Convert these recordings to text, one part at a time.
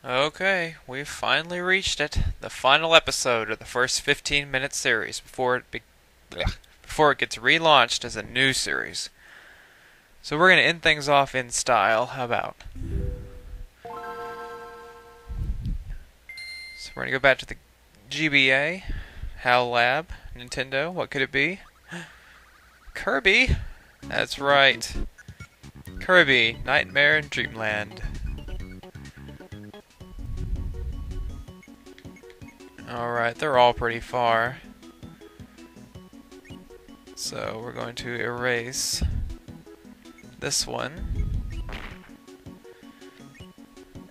Okay, we've finally reached it. The final episode of the first 15-minute series before it gets relaunched as a new series. So we're going to end things off in style. How about? So we're going to go back to the GBA, HAL Lab, Nintendo. What could it be? Kirby? That's right. Kirby, Nightmare in Dreamland. Alright, they're all pretty far. So we're going to erase this one.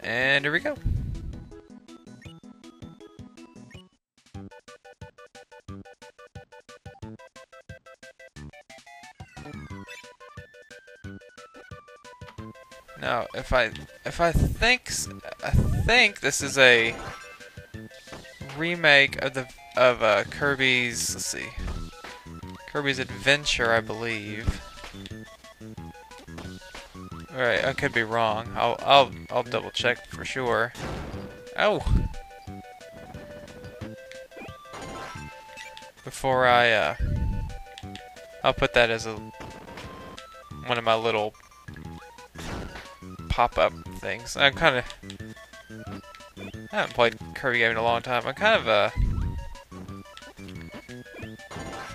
And here we go. Now, if I think this is a remake of Kirby's. Let's see, Kirby's Adventure, I believe. All right, I could be wrong. I'll double check for sure. Oh, before I'll put that as one of my little pop-up things. I haven't played Kirby game in a long time. I'm kind of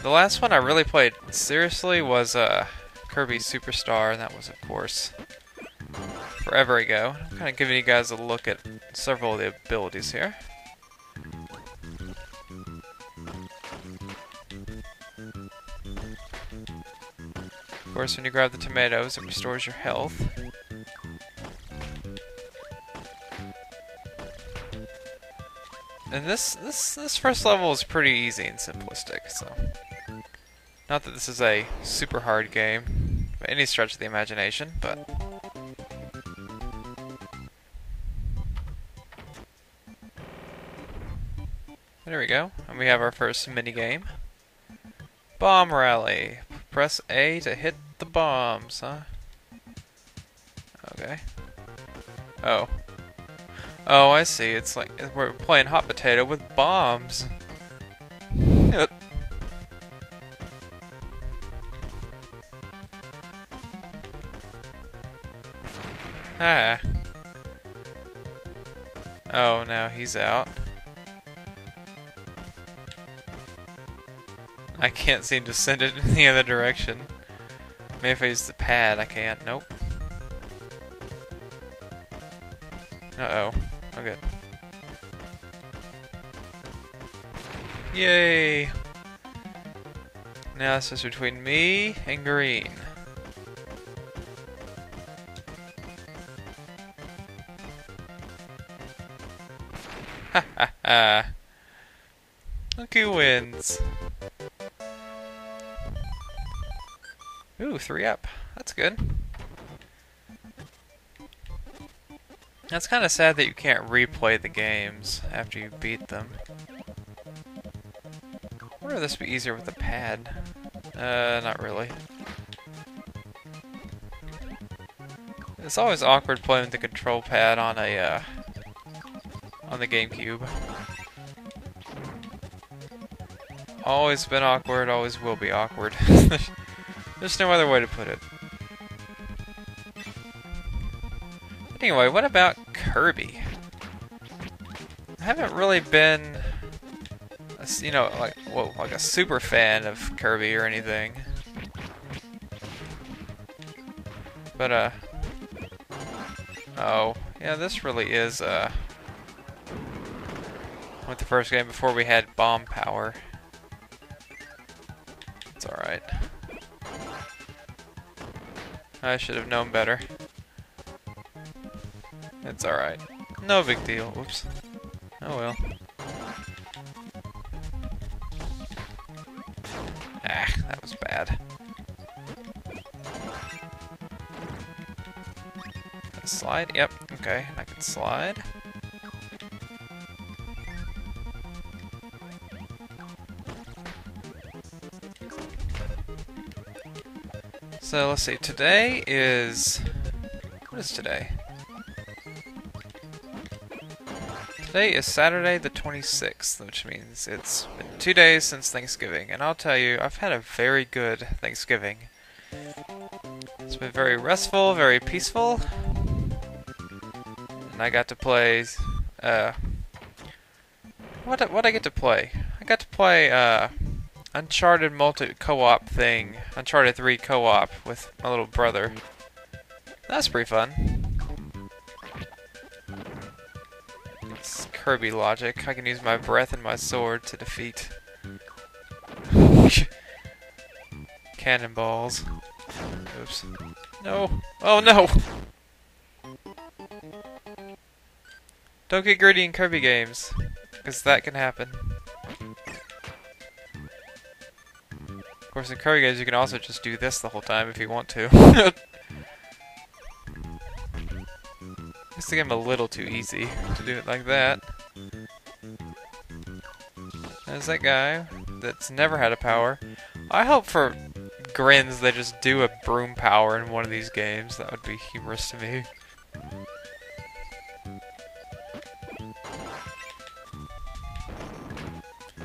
the last one I really played seriously was Kirby Superstar, and that was, of course, forever ago. I'm kind of giving you guys a look at several of the abilities here. Of course, when you grab the tomatoes, it restores your health. And this first level is pretty easy and simplistic, so not that this is a super hard game by any stretch of the imagination, but there we go. And we have our first mini game. Bomb rally. Press A to hit the bombs, huh? Okay. Oh. Oh, I see. It's like we're playing hot potato with bombs. Ah. Oh, now he's out. I can't seem to send it in the other direction. Maybe if I use the pad, I can't. Nope. Uh-oh. Okay. Yay! Now it's just between me and green. Ha ha ha! Look who wins! Ooh, 3 up. That's good. That's kind of sad that you can't replay the games after you beat them. I wonder if this would be easier with the pad. Not really. It's always awkward playing with the control pad on a on the GameCube. Always been awkward, always will be awkward. There's no other way to put it. Anyway, what about Kirby? I haven't really been, like a super fan of Kirby or anything. But oh, yeah, this really is with the first game before we had bomb power. It's all right. I should have known better. It's alright. No big deal. Whoops. Oh well. Ah, that was bad. Can I slide? Yep. Okay, I can slide. So let's see, today is... What is today? Today is Saturday the 26th, which means it's been 2 days since Thanksgiving, and I'll tell you, I've had a very good Thanksgiving. It's been very restful, very peaceful, and I got to play, what I get to play? I got to play, Uncharted multi-co-op thing, Uncharted 3 co-op with my little brother. That's pretty fun. It's Kirby logic. I can use my breath and my sword to defeat cannonballs. Oops. No. Oh no! Don't get greedy in Kirby games, because that can happen. Of course, in Kirby games you can also just do this the whole time if you want to. It's the game a little too easy to do it like that. There's that guy that's never had a power. I hope for grins they just do a broom power in one of these games. That would be humorous to me.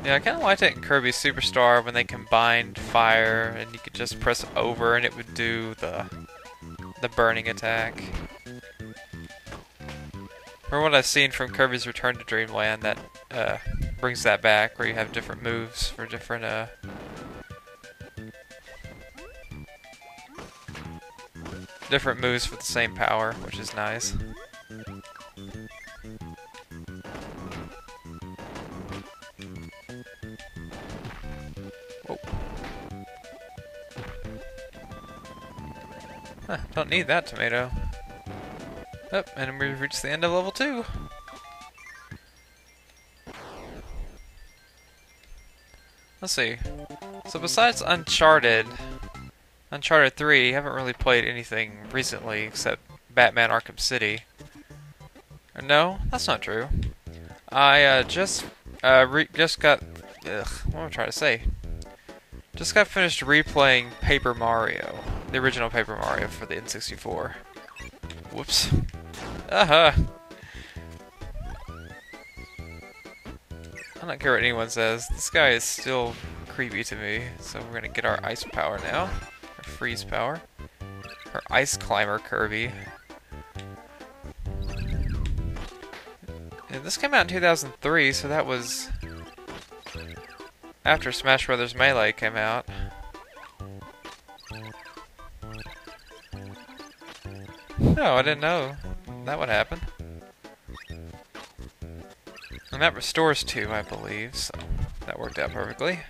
Yeah, I kind of liked it in Kirby Superstar when they combined fire and you could just press over and it would do the burning attack. From what I've seen from Kirby's Return to Dreamland, that brings that back, where you have different moves for different moves for the same power, which is nice. Whoa. Huh, don't need that tomato. Oh, and we've reached the end of level 2. Let's see. So besides Uncharted 3, I haven't really played anything recently except Batman Arkham City. No, that's not true. I just got... what am I trying to say? Just got finished replaying Paper Mario. The original Paper Mario for the N64. Whoops. I don't care what anyone says. This guy is still creepy to me. So we're gonna get our ice power now. Our freeze power. Our ice climber Kirby. And this came out in 2003, so that was after Smash Bros. Melee came out. No, I didn't know that would happen. And that restores 2, I believe, so that worked out perfectly.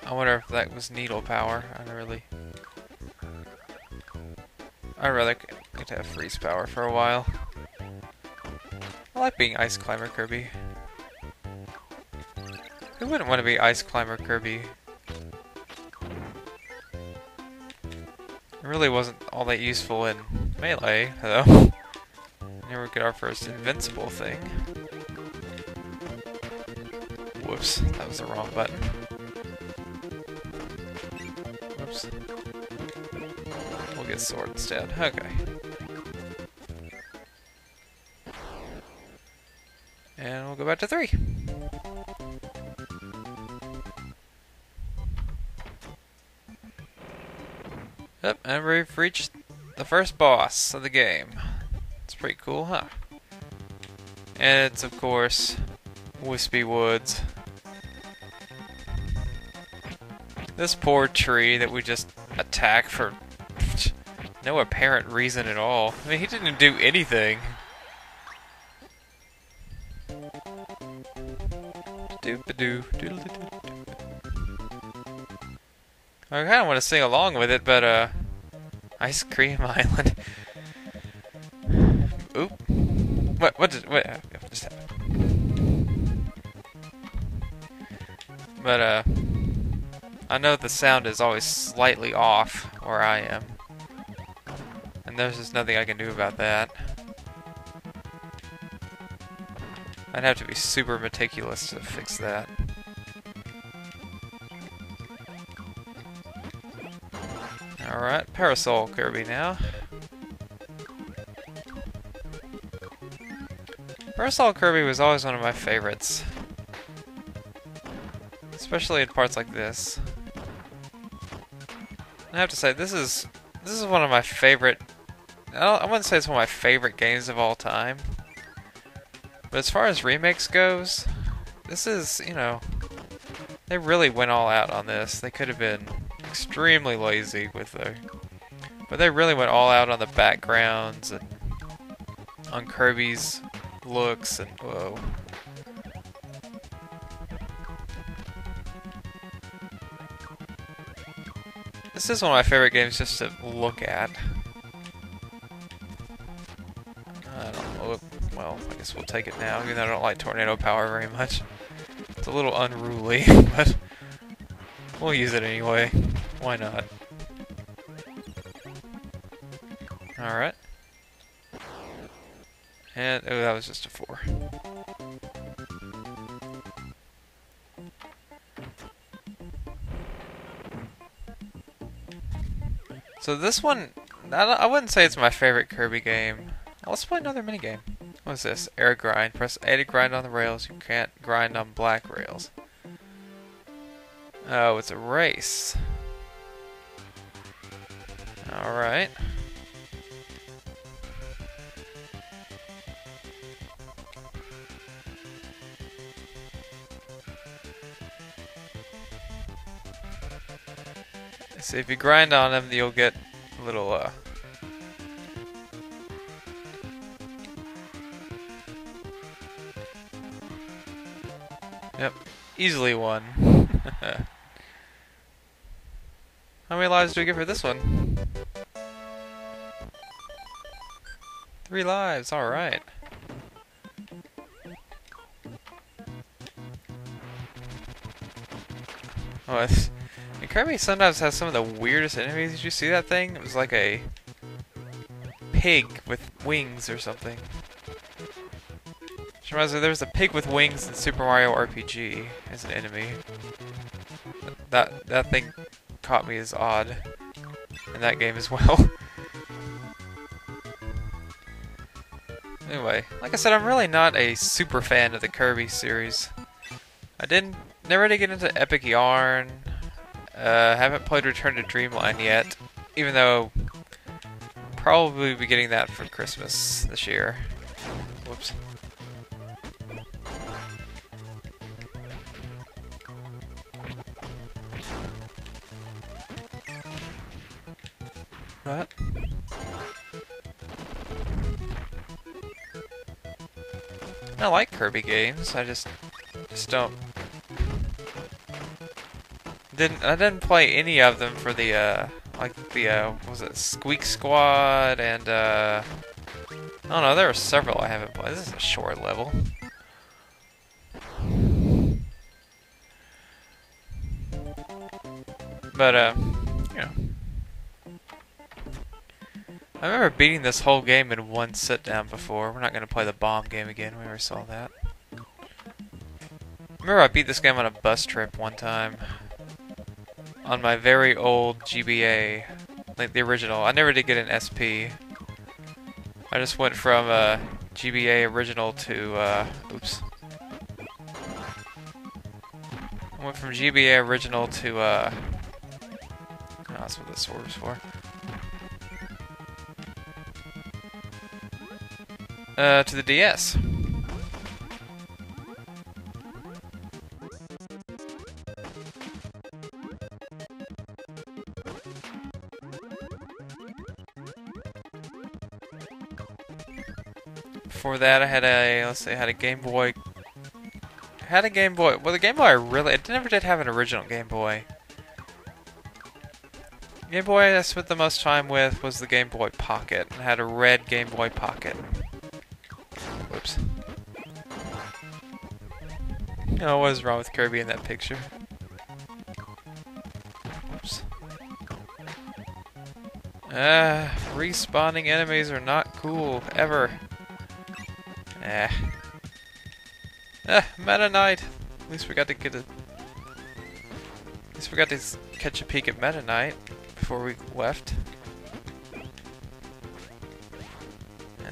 I wonder if that was needle power. I'd rather get to have freeze power for a while. I like being Ice Climber Kirby. Who wouldn't want to be Ice Climber Kirby? It really wasn't all that useful in Melee, though. Here we get our first invincible thing. Whoops, that was the wrong button. Whoops. We'll get sword instead. Okay. And we'll go back to 3. Yep, and we've reached the first boss of the game. It's pretty cool, huh? And it's, of course, Wispy Woods. This poor tree that we just attack for no apparent reason at all. I mean, he didn't do anything. I kind of want to sing along with it, but Ice Cream Island. Oop! What just happened? But I know the sound is always slightly off where I am, and there's just nothing I can do about that. I'd have to be super meticulous to fix that. Alright, Parasol Kirby now. Versatile Kirby was always one of my favorites. Especially in parts like this. I have to say, this is one of my favorite... I wouldn't say it's one of my favorite games of all time. But as far as remakes goes, this is, you know... They really went all out on this. They could have been extremely lazy with their... But they really went all out on the backgrounds and on Kirby's looks and... Whoa. This is one of my favorite games just to look at. I don't know. Well, I guess we'll take it now, even though I don't like tornado power very much. It's a little unruly, but we'll use it anyway. Why not? Alright. And, oh, that was just a 4. So this one, I wouldn't say it's my favorite Kirby game. Let's play another minigame. What is this? Air grind. Press A to grind on the rails. You can't grind on black rails. Oh, it's a race. Alright. So if you grind on them, you'll get a little, Yep, easily won. How many lives do we get for this one? 3 lives, alright. Oh, and Kirby sometimes has some of the weirdest enemies. Did you see that thing? It was like a pig with wings or something. Which reminds me, there was a pig with wings in Super Mario RPG as an enemy. That thing caught me as odd in that game as well. Anyway, like I said, I'm really not a super fan of the Kirby series. Never did get into Epic Yarn. Haven't played Return to Dreamland yet, even though probably be getting that for Christmas this year. Whoops. What? I like Kirby games. I just don't. I didn't play any of them for the was it Squeak Squad and I don't know, there were several I haven't played. This is a short level. But you know, I remember beating this whole game in one sit down before. We're not gonna play the bomb game again. We already saw that. I remember I beat this game on a bus trip one time. On my very old GBA, like the original. I never did get an SP. I just went from GBA original to, oops. I went from GBA original to, oh, that's what this sword was for. To the DS. Before that, I had a, let's see, I had a Game Boy. Well, the Game Boy I never did have an original Game Boy. Game Boy I spent the most time with was the Game Boy Pocket. I had a red Game Boy Pocket. Whoops. Oh, what is wrong with Kirby in that picture? Whoops. Respawning enemies are not cool, ever. Meta Knight. At least we got to catch a peek at Meta Knight before we left. And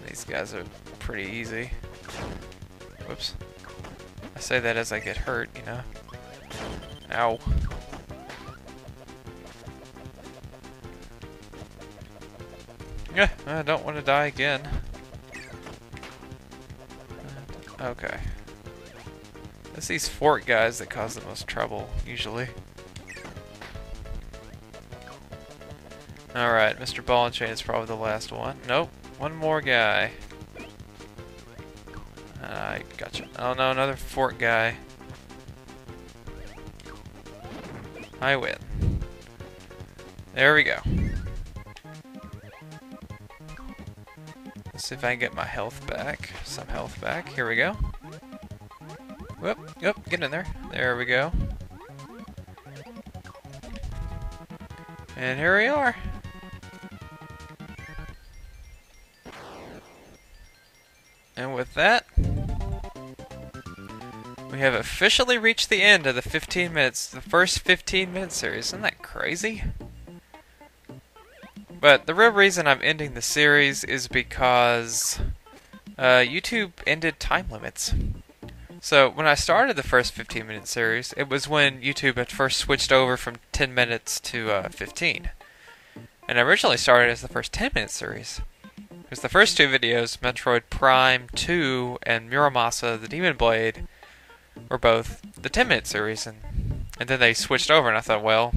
these guys are pretty easy. Whoops. I say that as I get hurt, you know. Ow. Yeah, I don't want to die again. Okay. It's these fort guys that cause the most trouble, usually. Alright, Mr. Ball and Chain is probably the last one. Nope, one more guy. I gotcha. Oh no, another fort guy. I win. There we go. Let's see if I can get my health back. Some health back. Here we go. Whoop, yep, get in there. There we go. And here we are. And with that, we have officially reached the end of the 15 minutes, the first 15-minute series. Isn't that crazy? But the real reason I'm ending the series is because YouTube ended time limits. So when I started the first 15-minute series, it was when YouTube had first switched over from 10 minutes to 15. And I originally started as the first 10-minute series. Because the first two videos, Metroid Prime 2 and Muramasa the Demon Blade, were both the 10-minute series. And then they switched over and I thought, well...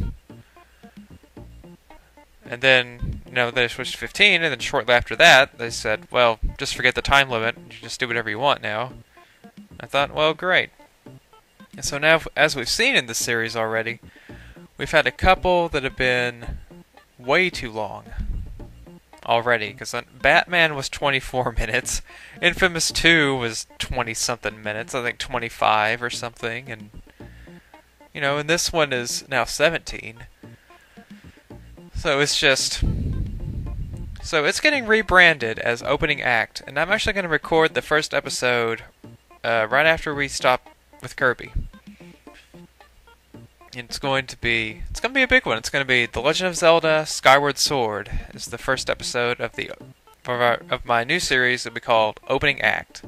And then, you know, they switched to 15, and then shortly after that, they said, well, just forget the time limit, you just do whatever you want now. I thought, well, great. And so now, as we've seen in this series already, we've had a couple that have been way too long already, because Batman was 24 minutes, Infamous 2 was 20-something minutes, I think 25 or something, and, you know, and this one is now 17. So it's just... So it's getting rebranded as Opening Act, and I'm actually going to record the first episode right after we stop with Kirby. And it's going to be a big one. It's going to be The Legend of Zelda Skyward Sword. It's the first episode of my new series that we called Opening Act.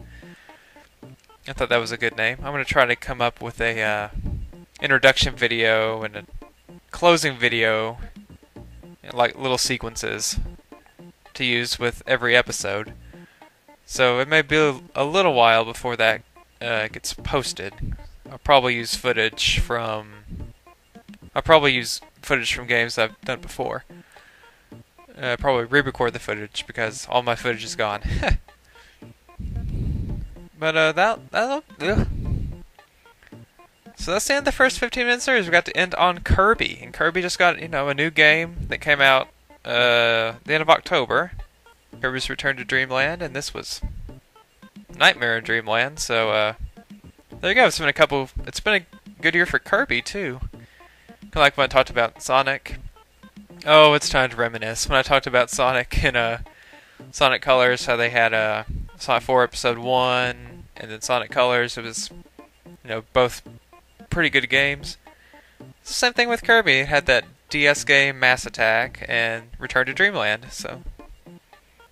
I thought that was a good name. I'm going to try to come up with a introduction video and a closing video, like little sequences to use with every episode. So it may be a little while before that gets posted. I'll probably use footage from games I've done before. Probably re-record the footage because all my footage is gone. But so that's the end of the first 15-minute series. We got to end on Kirby, and Kirby just got, you know, a new game that came out the end of October. Kirby's Return to Dreamland, and this was Nightmare in Dreamland. So there you go. It's been a good year for Kirby too. Kind of like when I talked about Sonic. Oh, it's time to reminisce. When I talked about Sonic in Sonic Colors, how they had Sonic 4 Episode 1, and then Sonic Colors. It was, you know, both pretty good games. Same thing with Kirby. It had that DS game Mass Attack and Return to Dreamland. So,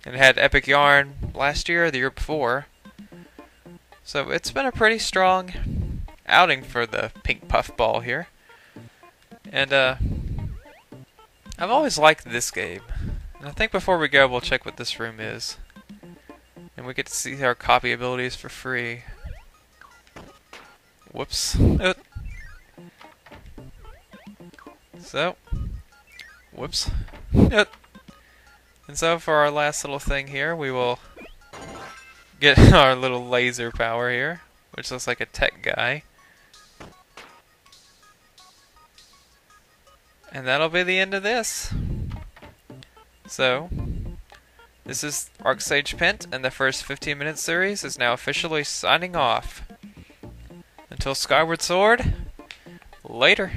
and it had Epic Yarn last year or the year before. So it's been a pretty strong outing for the Pink Puffball here. And I've always liked this game. And I think before we go, we'll check what this room is. And we get to see our copy abilities for free. Whoops. So, whoops. And so for our last little thing here, we will get our little laser power here, which looks like a tech guy. And that'll be the end of this. So, this is ArcSage Pent, and the first 15-minute series is now officially signing off. Until Skyward Sword, later.